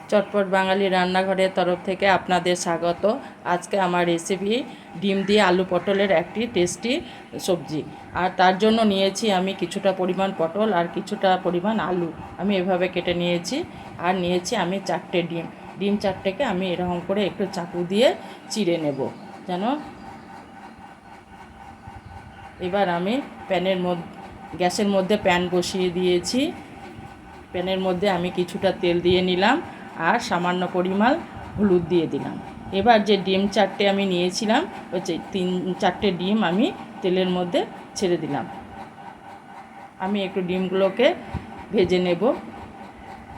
চটপট বাঙালি রান্নাঘরের তরফ থেকে আপনাদের স্বাগত। আজকে আমার রেসিপি ডিম দিয়ে আলু পটলের একটি টেস্টি সবজি। আর তার জন্য নিয়েছি আমি কিছুটা পরিমাণ পটল আর কিছুটা পরিমাণ আলু আমি এভাবে কেটে নিয়েছি। আর নিয়েছি আমি 4টে ডিম। ডিম 4টেকে আমি এরকম করে একটু চাকু দিয়ে চিড়ে নেব যেন। এবার আমি গ্যাসের মধ্যে প্যান বসিয়ে দিয়েছি। প্যানের মধ্যে আমি কিছুটা তেল দিয়ে নিলাম আর সামান্য পরিমাণ হলুদ দিয়ে দিলাম। এবার যে ডিম 4টে আমি নিয়েছিলাম ওই 4টে ডিম আমি তেলের মধ্যে ছেড়ে দিলাম। আমি একটু ডিমগুলোকে ভেজে নেব।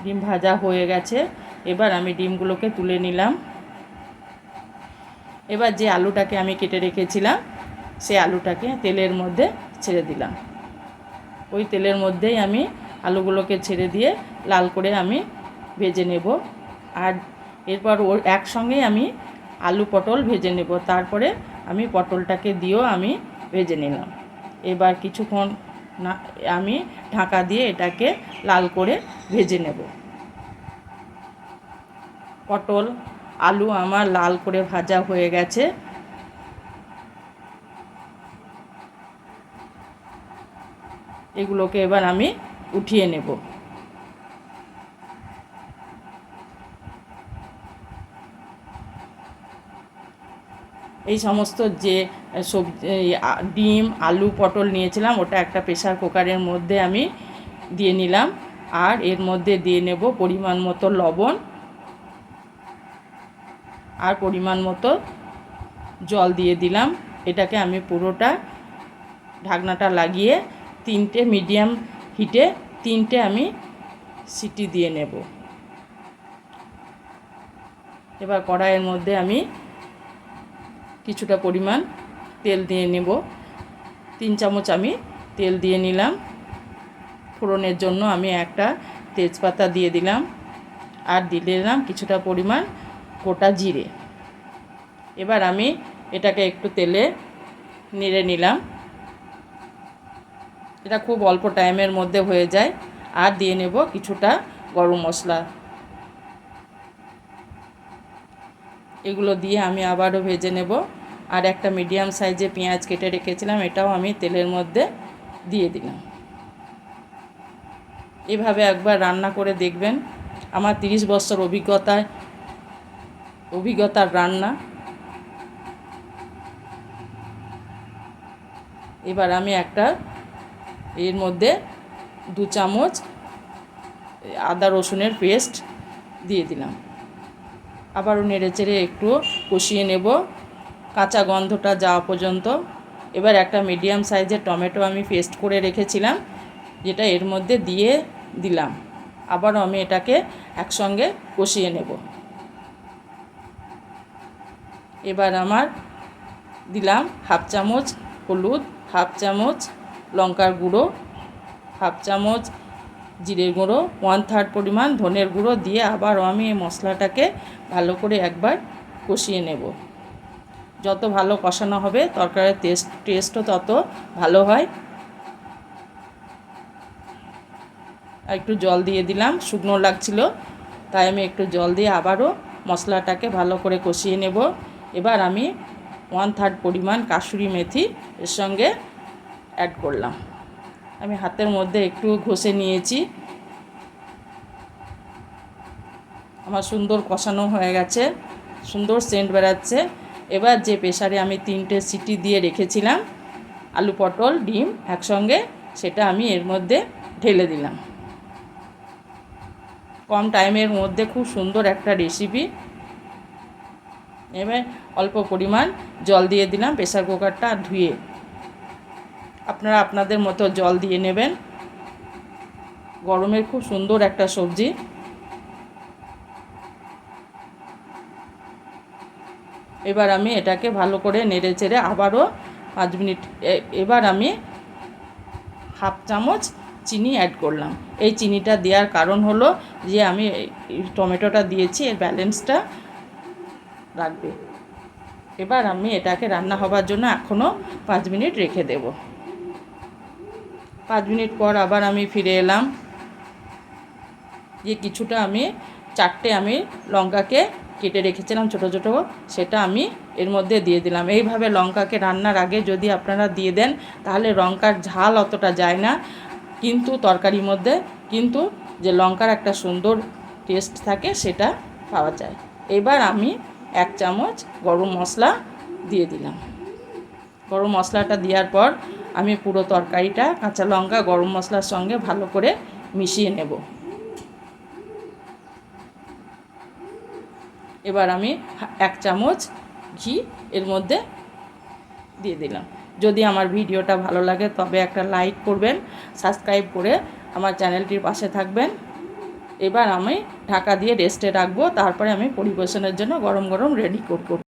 ডিম ভাজা হয়ে গেছে। এবার আমি ডিমগুলোকে তুলে নিলাম। এবার যে আলুটাকে আমি কেটে রেখেছিলাম সেই আলুটাকে তেলের মধ্যে ছেড়ে দিলাম। ওই তেলের মধ্যেই আমি আলুগুলোকে ছেড়ে দিয়ে লাল করে আমি ভেজে নেব। আর এরপর ওর একসঙ্গেই আমি আলু পটল ভেজে নেব। তারপরে আমি পটলটাকে দিয়েও আমি ভেজে নিলাম। এবার কিছুক্ষণ না আমি ঢাকা দিয়ে এটাকে লাল করে ভেজে নেব। পটল আলু আমার লাল করে ভাজা হয়ে গেছে। এগুলোকে এবার আমি উঠিয়ে নেব। এই সমস্ত যে সবজি ডিম আলু পটল নিয়েছিলাম ওটা একটা প্রেসার কুকারের মধ্যে আমি দিয়ে নিলাম। আর এর মধ্যে দিয়ে নেব পরিমাণ মতো লবণ আর পরিমাণ মতো জল দিয়ে দিলাম। এটাকে আমি পুরোটা ঢাকনাটা লাগিয়ে 3টে মিডিয়াম হিটে 3টে আমি সিটি দিয়ে নেব। এবার কড়াইয়ের মধ্যে আমি কিছুটা পরিমাণ তেল দিয়ে নেব। 3 চামচ আমি তেল দিয়ে নিলাম। ফোড়নের জন্য আমি একটা তেজপাতা দিয়ে দিলাম আর দিয়ে দিলাম কিছুটা পরিমাণ গোটা জিরে। এবার আমি এটাকে একটু তেলে নেড়ে নিলাম। এটা খুব অল্প টাইমের মধ্যে হয়ে যায়। আর দিয়ে নেব কিছুটা গরম মশলা। এগুলো দিয়ে আমি আবারও ভেজে নেব। আর একটা মিডিয়াম সাইজে পেঁয়াজ কেটে রেখেছিলাম এটাও আমি তেলের মধ্যে দিয়ে দিলাম। এভাবে একবার রান্না করে দেখবেন। আমার 30 বছর অভিজ্ঞতার রান্না। এবার আমি একটা এর মধ্যে 2 চামচ আদা রসুনের পেস্ট দিয়ে দিলাম। আবারও নেড়েচেড়ে একটু কষিয়ে নেব কাঁচা গন্ধটা যাওয়া পর্যন্ত। এবার একটা মিডিয়াম সাইজের টমেটো আমি পেস্ট করে রেখেছিলাম যেটা এর মধ্যে দিয়ে দিলাম। আবারও আমি এটাকে একসঙ্গে কষিয়ে নেব। এবার আমার দিলাম 1/2 চামচ হলুদ, 1/2 চামচ লঙ্কার গুঁড়ো, 1/2 চামচ জিরের গুঁড়ো, 1/3 পরিমাণ ধনের গুঁড়ো দিয়ে আবারও আমি এই মশলাটাকে ভালো করে একবার কষিয়ে নেব। যত ভালো কষানো হবে তরকারির টেস্টও তত ভালো হয়। একটু জল দিয়ে দিলাম, শুকনো লাগছিল তাই আমি একটু জল দিয়ে আবারও মশলাটাকে ভালো করে কষিয়ে নেব। এবার আমি 1/3 পরিমাণ কাসুরি মেথি এর সঙ্গে অ্যাড করলাম। আমি হাতের মধ্যে একটু ঘষে নিয়েছি। আমার সুন্দর কষানো হয়ে গেছে, সুন্দর সেন্ট বেরাচ্ছে। এবার যে প্রেসারে আমি 3টে সিটি দিয়ে রেখেছিলাম আলু পটল ডিম একসঙ্গে সেটা আমি এর মধ্যে ঢেলে দিলাম। কম টাইমের মধ্যে খুব সুন্দর একটা রেসিপি। এবার অল্প পরিমাণ জল দিয়ে দিলাম প্রেসার কুকারটা ধুয়ে। আপনারা আপনাদের মতো জল দিয়ে নেবেন। গরমের খুব সুন্দর একটা সবজি। এবার আমি এটাকে ভালো করে নেড়ে চেড়ে আবারও 5 মিনিট। এবার আমি 1/2 চামচ চিনি অ্যাড করলাম। এই চিনিটা দেওয়ার কারণ হলো যে আমি টমেটোটা দিয়েছি এর ব্যালেন্সটা রাখবে। এবার আমি এটাকে রান্না হবার জন্য এখনও 5 মিনিট রেখে দেব। 5 মিনিট পর আবার আমি ফিরে এলাম। যে কিছুটা আমি 4টে আমি লঙ্কাকে কেটে রেখেছিলাম ছোটো ছোটো, সেটা আমি এর মধ্যে দিয়ে দিলাম। এইভাবে লঙ্কাকে রান্নার আগে যদি আপনারা দিয়ে দেন তাহলে লঙ্কার ঝাল অতটা যায় না, কিন্তু তরকারির মধ্যে কিন্তু যে লঙ্কার একটা সুন্দর টেস্ট থাকে সেটা পাওয়া যায়। এবার আমি 1 চামচ গরম মশলা দিয়ে দিলাম। গরম মশলাটা দেওয়ার পর আমি পুরো তরকারিটা কাঁচা লঙ্কা গরম মশলার সঙ্গে ভালো করে মিশিয়ে নেব। এবার আমি 1 চামচ ঘি এর মধ্যে দিয়ে দিলাম। যদি আমার ভিডিওটা ভালো লাগে তবে একটা লাইক করবেন, সাবস্ক্রাইব করে আমার চ্যানেলটির পাশে থাকবেন। এবার আমি ঢাকা দিয়ে রেস্টে রাখবো, তারপরে আমি পরিবেশনের জন্য গরম গরম রেডি করব।